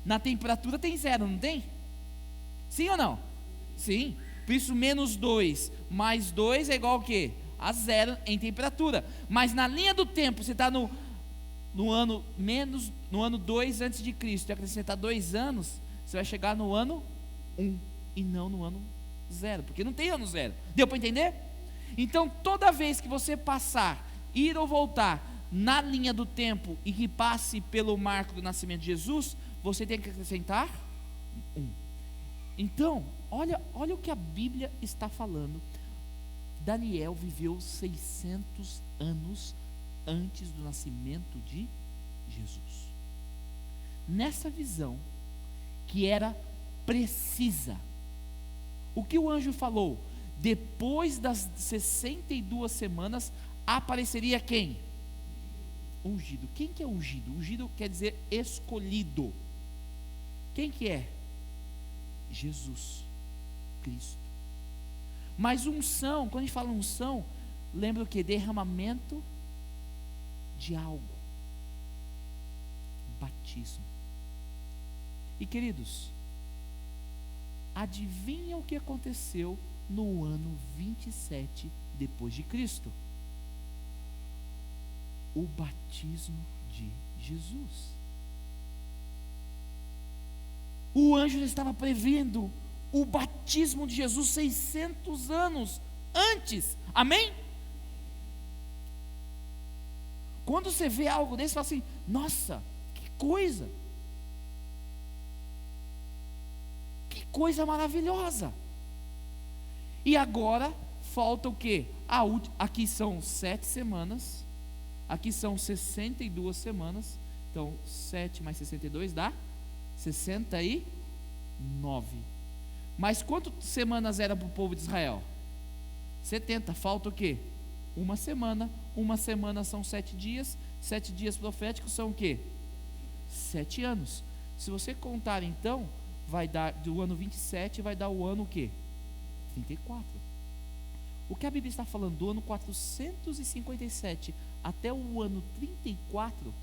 Na temperatura tem 0, não tem? Sim ou não? Sim. Por isso, menos 2 mais 2 é igual ao quê? A 0 em temperatura. Mas na linha do tempo, você está no ano 2 antes de Cristo, e acrescentar 2 anos, você vai chegar no ano 1 e não no ano 0, porque não tem ano 0. Deu para entender? Então, toda vez que você passar, ir ou voltar na linha do tempo e que passe pelo marco do nascimento de Jesus, você tem que acrescentar 1. Então, olha o que a Bíblia está falando. Daniel viveu 600 anos antes do nascimento de Jesus. Nessa visão, que era precisa, o que o anjo falou? Depois das 62 semanas, apareceria quem? Ungido. Quem que é ungido? Ungido quer dizer escolhido. Quem que é? Jesus Cristo. Mas unção, quando a gente fala unção, lembra o que? Derramamento de algo. Batismo. E queridos, adivinha o que aconteceu no ano 27 depois de Cristo? O batismo de Jesus. O anjo estava prevendo o batismo de Jesus 600 anos antes. Amém? Quando você vê algo desse, você fala assim: nossa, que coisa! Que coisa maravilhosa! E agora falta o quê? Aqui são 7 semanas, aqui são 62 semanas. Então 7 mais 62 dá 69. Mas quantas semanas era para o povo de Israel? 70. Falta o quê? Uma semana. Uma semana são 7 dias. 7 dias proféticos são o quê? 7 anos. Se você contar então, vai dar do ano 27, vai dar o ano o quê? 34. O que a Bíblia está falando do ano 457 até o ano 34,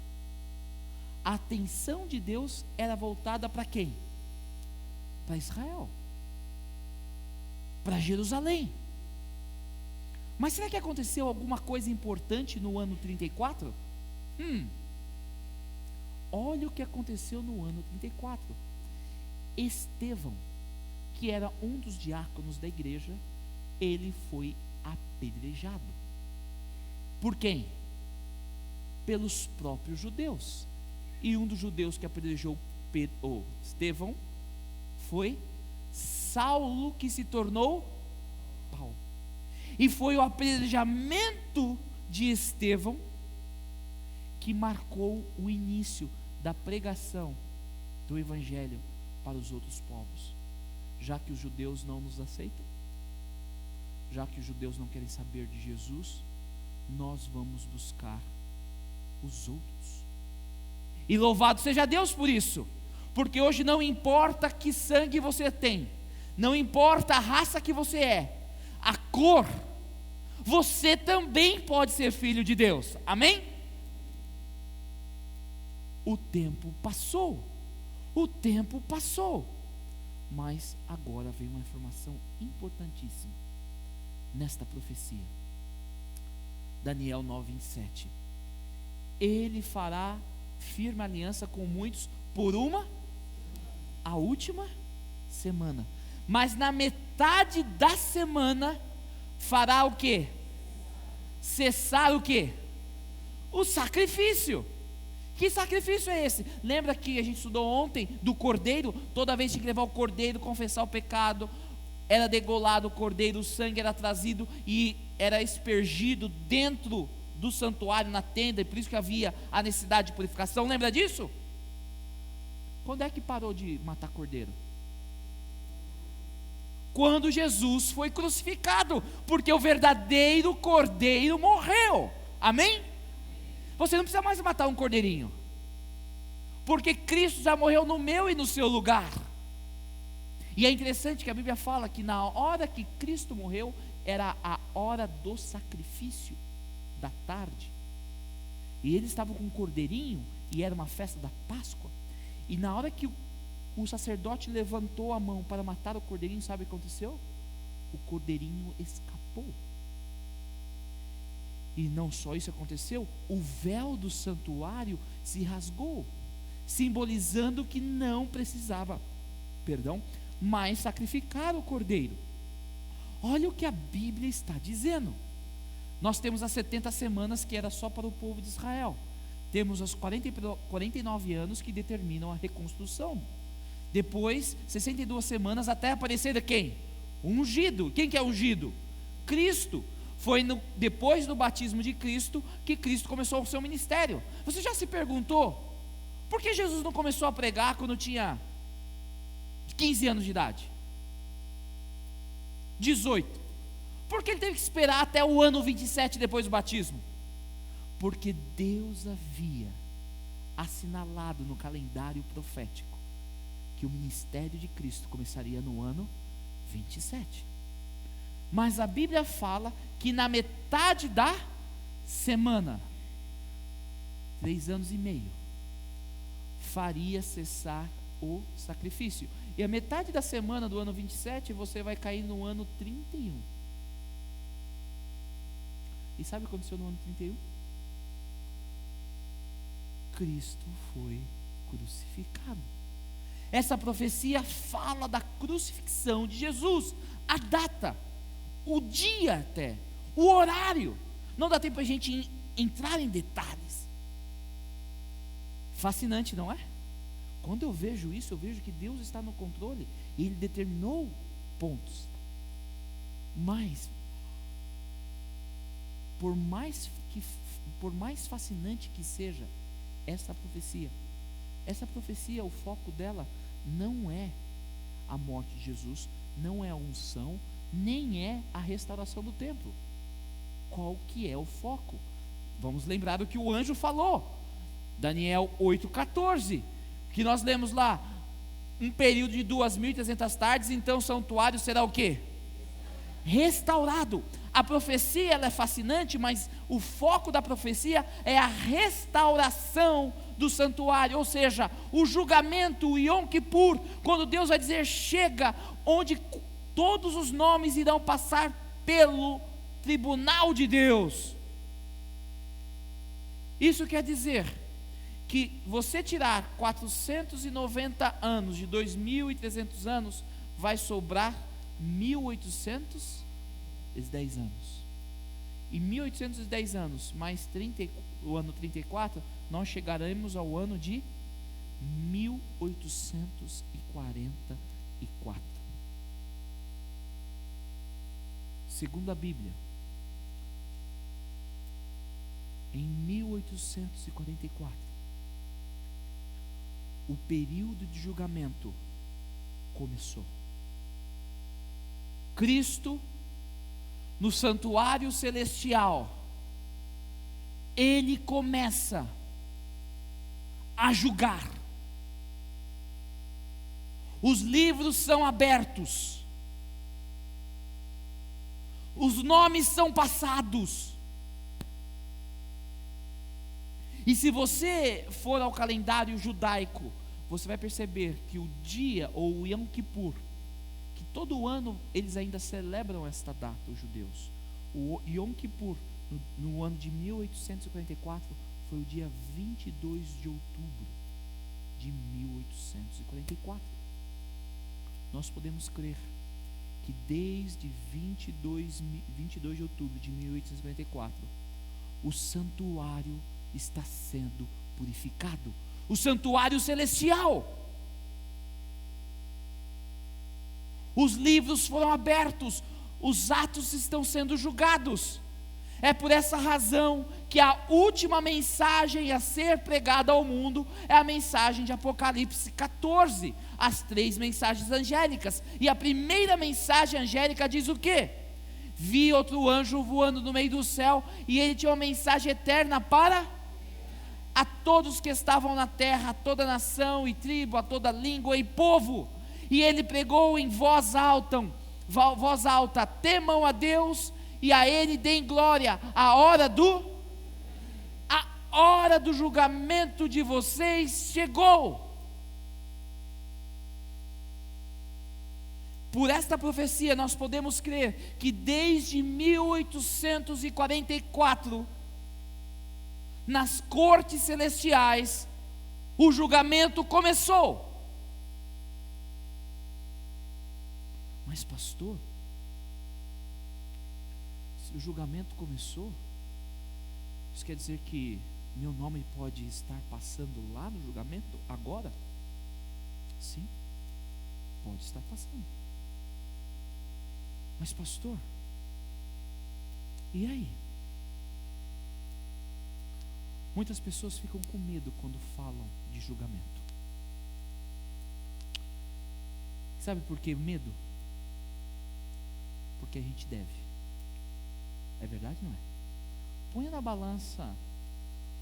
a atenção de Deus era voltada para quem? Para Israel, para Jerusalém. Mas será que aconteceu alguma coisa importante no ano 34? Olha o que aconteceu no ano 34. Estevão, que era um dos diáconos da igreja, ele foi apedrejado. Por quem? Pelos próprios judeus. E um dos judeus que apedrejou Estevão foi Saulo, que se tornou Paulo. E foi o apedrejamento de Estevão que marcou o início da pregação do evangelho para os outros povos. Já que os judeus não nos aceitam, já que os judeus não querem saber de Jesus, nós vamos buscar os outros. E louvado seja Deus por isso, porque hoje não importa que sangue você tem, não importa a raça que você é, a cor, você também pode ser filho de Deus. Amém? O tempo passou, mas agora vem uma informação importantíssima nesta profecia. Daniel 9:27. Ele fará firme aliança com muitos por a última semana. Mas na metade da semana fará o quê? Cessar o quê? O sacrifício. Que sacrifício é esse? Lembra que a gente estudou ontem do cordeiro? Toda vez tinha que levar o cordeiro, confessar o pecado, era degolado o cordeiro, o sangue era trazido e era aspergido dentro do santuário, na tenda, e por isso que havia a necessidade de purificação. Lembra disso? Quando é que parou de matar cordeiro? Quando Jesus foi crucificado, porque o verdadeiro cordeiro morreu. Amém? Você não precisa mais matar um cordeirinho, porque Cristo já morreu no meu e no seu lugar. E é interessante que a Bíblia fala que na hora que Cristo morreu, era a hora do sacrifício, da tarde. E eles estavam com um cordeirinho, e era uma festa da Páscoa. E na hora que o sacerdote levantou a mão para matar o cordeirinho, sabe o que aconteceu? O cordeirinho escapou. E não só isso aconteceu, o véu do santuário se rasgou, simbolizando que não precisava, mais sacrificar o cordeiro. Olha o que a Bíblia está dizendo. Nós temos as 70 semanas que era só para o povo de Israel. Temos os 49 anos que determinam a reconstrução. Depois, 62 semanas até aparecer quem? Ungido. Quem que é ungido? Cristo. Foi depois do batismo de Cristo que Cristo começou o seu ministério. Você já se perguntou por que Jesus não começou a pregar quando tinha 15 anos de idade? 18. Por que ele teve que esperar até o ano 27 depois do batismo? Porque Deus havia assinalado no calendário profético que o ministério de Cristo começaria no ano 27. Mas a Bíblia fala que na metade da semana, 3 anos e meio, faria cessar o sacrifício. E a metade da semana do ano 27, você vai cair no ano 31. E sabe o que aconteceu no ano 31? Cristo foi crucificado. Essa profecia fala da crucifixão de Jesus, a data, o dia até, o horário. Não dá tempo para a gente entrar em detalhes. Fascinante, não é? Quando eu vejo isso, eu vejo que Deus está no controle e Ele determinou pontos. Mas, por mais fascinante que seja essa profecia, o foco dela não é a morte de Jesus, não é a unção, nem é a restauração do templo. Qual que é o foco? Vamos lembrar o que o anjo falou, Daniel 8,14, que nós lemos lá, um período de 2.300 tardes, então o santuário será o quê? Restaurado. A profecia ela é fascinante, mas o foco da profecia é a restauração do santuário, ou seja, o julgamento, o Yom Kippur, quando Deus vai dizer chega, onde todos os nomes irão passar pelo tribunal de Deus. Isso quer dizer que você tirar 490 anos de 2.300 anos, vai sobrar 1.810 anos. E 1.810 anos mais o ano 34, nós chegaremos ao ano de 1844. Segundo a Bíblia, em 1844, o período de julgamento começou. Cristo, no santuário celestial, Ele começa a julgar. Os livros são abertos, os nomes são passados. E se você for ao calendário judaico, você vai perceber que o dia, ou o Yom Kippur, que todo ano eles ainda celebram esta data, os judeus. O Yom Kippur no ano de 1844, foi o dia 22 de outubro de 1844. Nós podemos crer que desde 22 de outubro de 1844, o santuário está sendo purificado, o santuário celestial. Os livros foram abertos, os atos estão sendo julgados. É por essa razão que a última mensagem a ser pregada ao mundo é a mensagem de Apocalipse 14, as 3 mensagens angélicas. E a primeira mensagem angélica diz o quê? Vi outro anjo voando no meio do céu, e ele tinha uma mensagem eterna para a todos que estavam na terra, a toda nação e tribo, a toda língua e povo. E ele pregou em voz alta, temam a Deus e a Ele deem glória. A hora do julgamento de vocês chegou. Por esta profecia nós podemos crer que desde 1844, nas cortes celestiais, o julgamento começou. Mas pastor, se o julgamento começou, isso quer dizer que meu nome pode estar passando lá no julgamento agora? Sim, pode estar passando. Mas pastor, e aí? Muitas pessoas ficam com medo quando falam de julgamento. Sabe por que medo? Porque a gente deve. É verdade, não é? Ponha na balança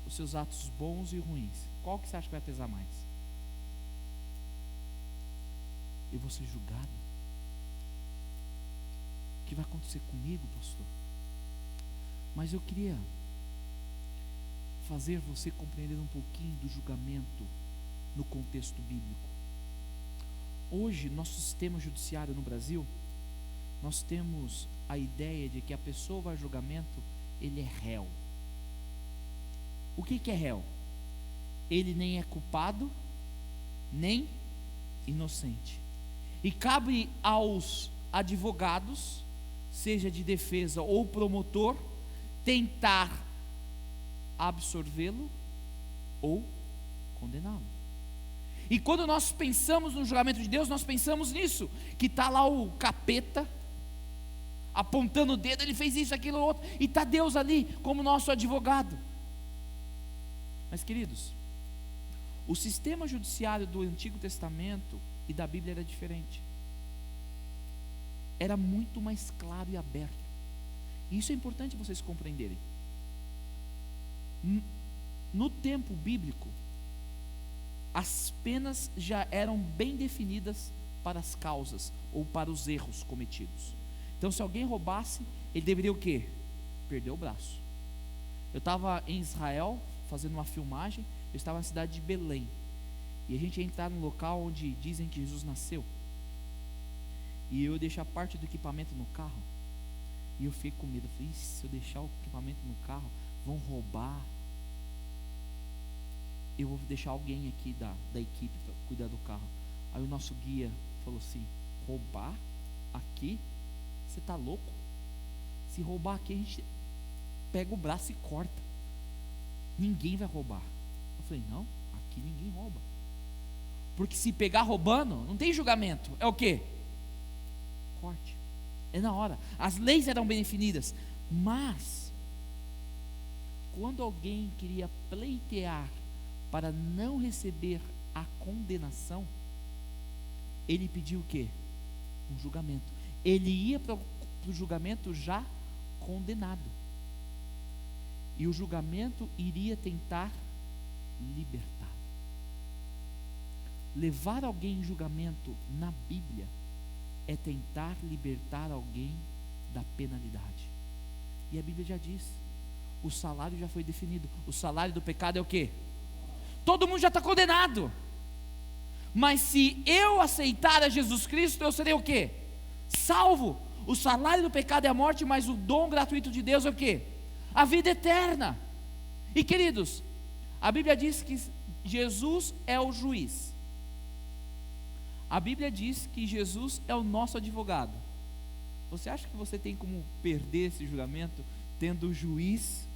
os seus atos bons e ruins. Qual que você acha que vai pesar mais? Eu vou ser julgado? O que vai acontecer comigo, pastor? Mas eu queria fazer você compreender um pouquinho do julgamento no contexto bíblico. Hoje, nosso sistema judiciário no Brasil, nós temos a ideia de que a pessoa vai a julgamento, ele é réu. O que é réu? Ele nem é culpado, nem inocente. E cabe aos advogados, seja de defesa ou promotor, tentar absorvê-lo ou condená-lo. E quando nós pensamos no julgamento de Deus, nós pensamos nisso, que está lá o capeta apontando o dedo, ele fez isso, aquilo, outro, e está Deus ali como nosso advogado. Mas queridos, o sistema judiciário do Antigo Testamento e da Bíblia era diferente. Era muito mais claro e aberto. E isso é importante vocês compreenderem. No tempo bíblico, as penas já eram bem definidas para as causas ou para os erros cometidos. Então, se alguém roubasse, ele deveria o quê? Perder o braço. Eu estava em Israel fazendo uma filmagem. Eu estava na cidade de Belém, e a gente ia entrar num local onde dizem que Jesus nasceu, e eu deixei a parte do equipamento no carro, e eu fiquei com medo. Eu falei, se eu deixar o equipamento no carro, vão roubar. Eu vou deixar alguém aqui da equipe para cuidar do carro. Aí o nosso guia falou assim, roubar aqui? Você está louco? Se roubar aqui, a gente pega o braço e corta. Ninguém vai roubar. Eu falei, não, aqui ninguém rouba. Porque se pegar roubando, não tem julgamento. É o quê? Corte. É na hora. As leis eram bem definidas. Mas, quando alguém queria pleitear para não receber a condenação, ele pediu o quê? Um julgamento. Ele ia para o julgamento já condenado. E o julgamento iria tentar libertar. Levar alguém em julgamento na Bíblia é tentar libertar alguém da penalidade. E a Bíblia já diz, o salário já foi definido. O salário do pecado é o quê? Todo mundo já está condenado. Mas se eu aceitar a Jesus Cristo, eu serei o quê? Salvo. O salário do pecado é a morte, mas o dom gratuito de Deus é o quê? a vida eterna. E queridos, a Bíblia diz que Jesus é o juiz. A Bíblia diz que Jesus é o nosso advogado. Você acha que você tem como perder esse julgamento tendo o juiz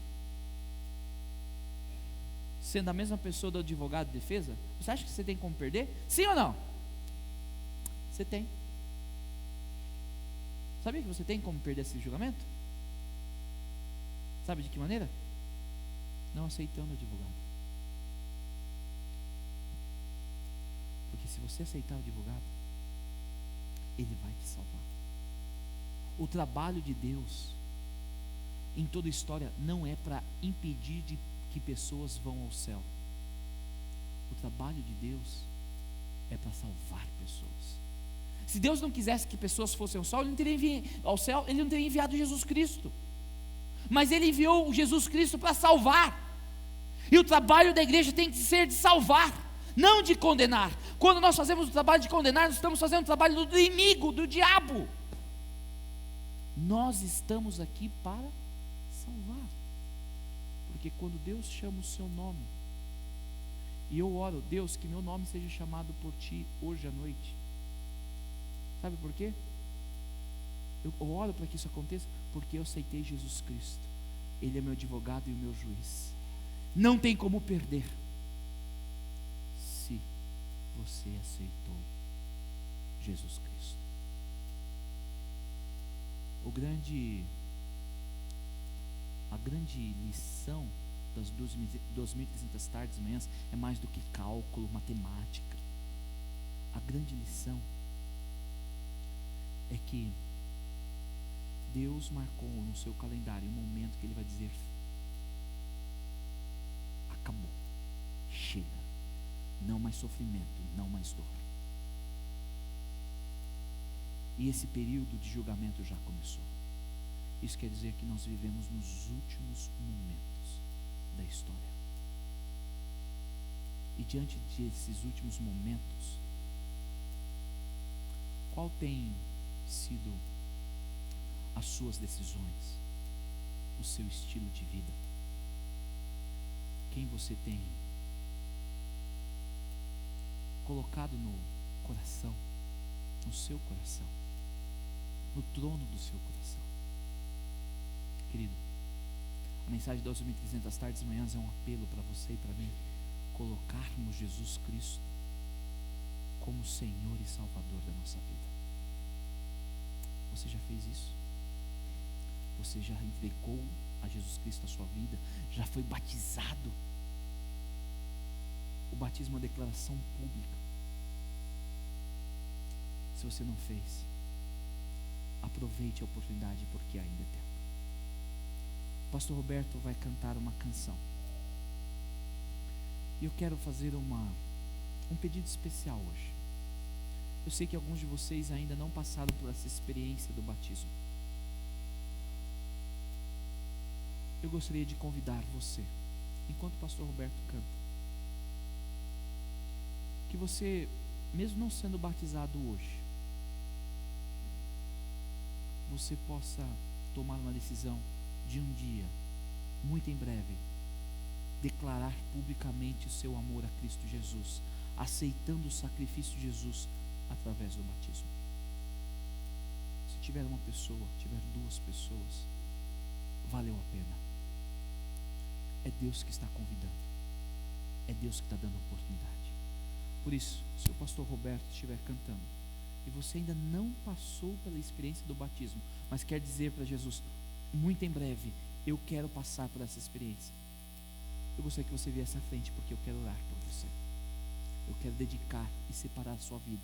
sendo a mesma pessoa do advogado de defesa? Você acha que você tem como perder? Sim ou não? Você tem. Sabia que você tem como perder esse julgamento? Sabe de que maneira? Não aceitando o advogado. Porque se você aceitar o advogado, ele vai te salvar. O trabalho de Deus em toda a história não é para impedir de que pessoas vão ao céu. O trabalho de Deus é para salvar pessoas. Se Deus não quisesse que pessoas fossem ao céu, Ele não teria enviado Jesus Cristo. Mas Ele enviou Jesus Cristo para salvar. E o trabalho da igreja tem que ser de salvar, não de condenar. Quando nós fazemos o trabalho de condenar, nós estamos fazendo o trabalho do inimigo, do diabo. Nós estamos aqui para salvar. Porque quando Deus chama o seu nome, e eu oro, Deus, que meu nome seja chamado por Ti hoje à noite. Sabe por quê? Eu oro para que isso aconteça, porque eu aceitei Jesus Cristo. Ele é meu advogado e o meu juiz. Não tem como perder, se você aceitou Jesus Cristo. A grande lição das 2.300 tardes e manhãs é mais do que cálculo, matemática. A grande lição é que Deus marcou no seu calendário um momento que Ele vai dizer: acabou, chega, não mais sofrimento, não mais dor. E esse período de julgamento já começou. Isso quer dizer que nós vivemos nos últimos momentos da história. E diante desses últimos momentos, qual tem sido as suas decisões, o seu estilo de vida? Quem você tem colocado no coração, no seu coração, no trono do seu coração? Querido, a mensagem das 2.300 tardes e manhãs é um apelo para você e para mim colocarmos Jesus Cristo como Senhor e Salvador da nossa vida. Você já fez isso? Você já entregou a Jesus Cristo a sua vida? Já foi batizado? O batismo é uma declaração pública. Se você não fez, aproveite a oportunidade, porque ainda é tempo. O pastor Roberto vai cantar uma canção. E eu quero fazer um pedido especial hoje. Eu sei que alguns de vocês ainda não passaram por essa experiência do batismo. Eu gostaria de convidar você, enquanto o pastor Roberto canta, que você, mesmo não sendo batizado hoje, você possa tomar uma decisão de um dia, muito em breve, declarar publicamente o seu amor a Cristo Jesus, aceitando o sacrifício de Jesus através do batismo. Se tiver uma pessoa, tiver duas pessoas, valeu a pena. É Deus que está convidando, é Deus que está dando oportunidade. Por isso, se o pastor Roberto estiver cantando e você ainda não passou pela experiência do batismo, mas quer dizer para Jesus: muito em breve eu quero passar por essa experiência, eu gostaria que você viesse à frente, porque eu quero orar por você. Eu quero dedicar e separar a sua vida,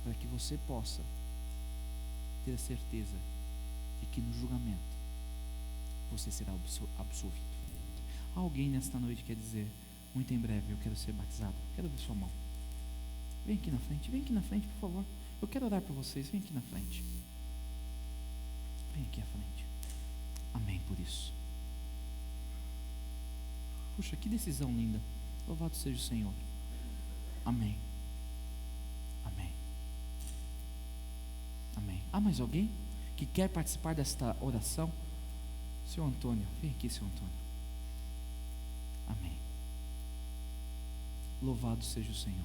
para que você possa ter a certeza de que no julgamento você será absolvido. Alguém nesta noite quer dizer: muito em breve eu quero ser batizado? Quero ver sua mão. Vem aqui na frente, por favor. Eu quero orar por vocês. Vem aqui na frente. Vem aqui à frente. Amém por isso. Puxa, que decisão linda. Louvado seja o Senhor. Amém. Amém. Amém. Há mais alguém que quer participar desta oração? Seu Antônio, vem aqui, seu Antônio. Amém. Louvado seja o Senhor.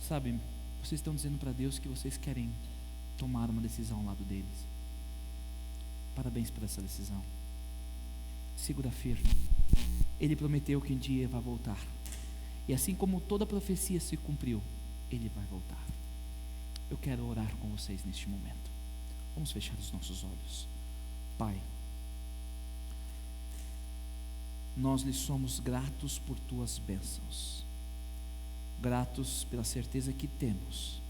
Sabe, vocês estão dizendo para Deus que vocês querem tomar uma decisão ao lado deles. Parabéns por essa decisão. Segura firme. Ele prometeu que um dia vai voltar. E assim como toda profecia se cumpriu, Ele vai voltar. Eu quero orar com vocês neste momento. Vamos fechar os nossos olhos. Pai, nós lhe somos gratos por tuas bênçãos, gratos pela certeza que temos,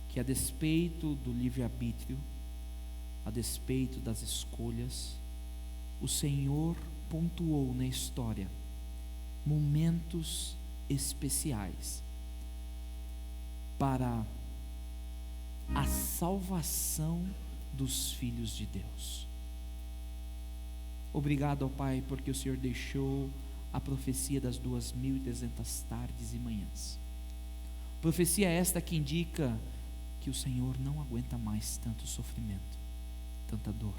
que a despeito do livre-arbítrio, a despeito das escolhas, o Senhor pontuou na história momentos especiais para a salvação dos filhos de Deus. Obrigado, ó Pai, porque o Senhor deixou a profecia das 2.300 tardes e manhãs. Profecia esta que indica que o Senhor não aguenta mais tanto sofrimento, tanta dor,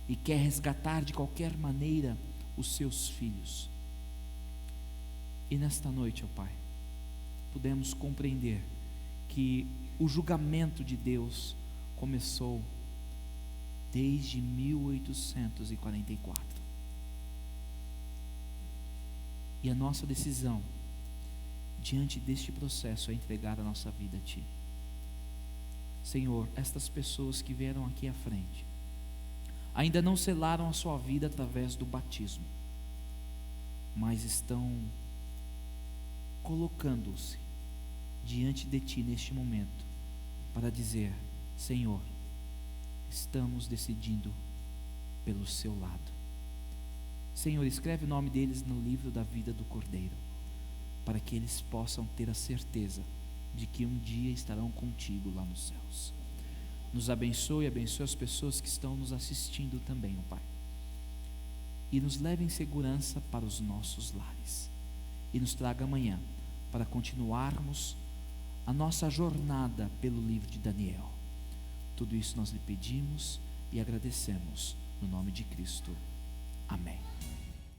e quer resgatar de qualquer maneira os seus filhos. E nesta noite, ó Pai, podemos compreender que o julgamento de Deus começou desde 1844. E a nossa decisão diante deste processo é entregar a nossa vida a Ti. Senhor, estas pessoas que vieram aqui à frente ainda não selaram a sua vida através do batismo, mas estão colocando-se diante de Ti neste momento para dizer: Senhor, estamos decidindo pelo Seu lado. Senhor, escreve o nome deles no livro da vida do Cordeiro, para que eles possam ter a certeza de que um dia estarão contigo lá nos céus. Nos abençoe, abençoe as pessoas que estão nos assistindo também, ó Pai, e nos leve em segurança para os nossos lares, e nos traga amanhã para continuarmos a nossa jornada pelo livro de Daniel. Tudo isso nós lhe pedimos e agradecemos no nome de Cristo. Amém.